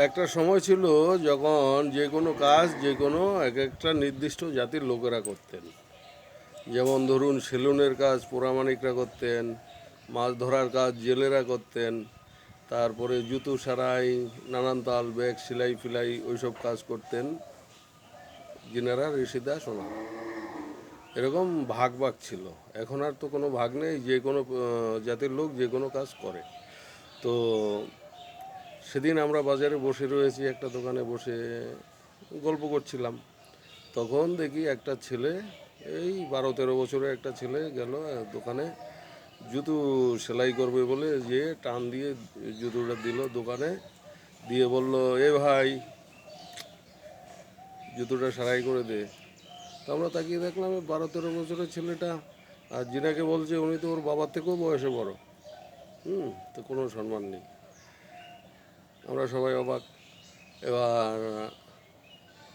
একটা সময় ছিল যখন যে কোনো কাজ যে কোনো এক একটা নির্দিষ্ট জাতির লোকেরা করতেন। যেমন ধরুন সেলুনের কাজ পোড়ামানিকরা করতেন, মাছ ধরার কাজ জেলেরা করতেন, তারপরে জুতো সারাই, নানান তাল ব্যাগ সেলাই ফিলাই ওইসব কাজ করতেন যিনারা ঋষিদা সোনা। এরকম ভাগ ভাগ ছিল। এখন আর তো কোনো ভাগ নেই, যে কোনো জাতির লোক যে কোনো কাজ করে। তো সেদিন আমরা বাজারে বসে রয়েছি, একটা দোকানে বসে গল্প করছিলাম। তখন দেখি একটা ছেলে, এই 12-13 বছরের একটা ছেলে গেল দোকানে জুতো সেলাই করবে বলে, যে টান দিয়ে জুতোটা দিল দোকানে, দিয়ে বলল, এ ভাই জুতোটা সেলাই করে দে। তো আমরা তাকিয়ে দেখলাম 12-13 বছরের ছেলেটা, আর যিনাকে বলছে উনি তো ওর বাবার থেকেও বয়সে বড়। তো কোনো সম্মান নেই। আমরা সবাই অবাক। এবার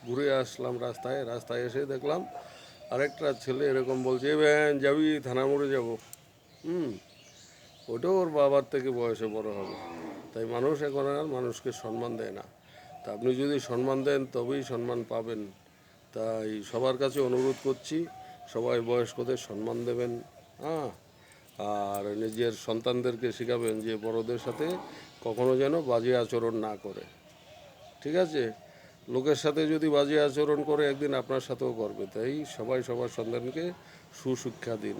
ঘুরে আসলাম রাস্তায়, রাস্তায় এসে দেখলাম আরেকটা ছেলে এরকম বলছে, এ ভ্যান যাবি, থানা মোড়ে যাবো। হুম ওটাও ওর বাবার থেকে বয়সে বড় হবে। তাই মানুষ এখন আর মানুষকে সম্মান দেয় না। তা আপনি যদি সম্মান দেন তবেই সম্মান পাবেন। তাই সবার কাছে অনুরোধ করছি, সবাই বয়স্কদের সম্মান দেবেন। হ্যাঁ, আর নিজের সন্তানদেরকে শেখাবেন যে বড়দের সাথে কখনো যেন বাজে আচরণ না করে। ঠিক আছে? লোকের সাথে যদি বাজে আচরণ করে একদিন আপনার সাথেও করবে। তাই সবাই সবার সন্তানকে সুশিক্ষা দিন।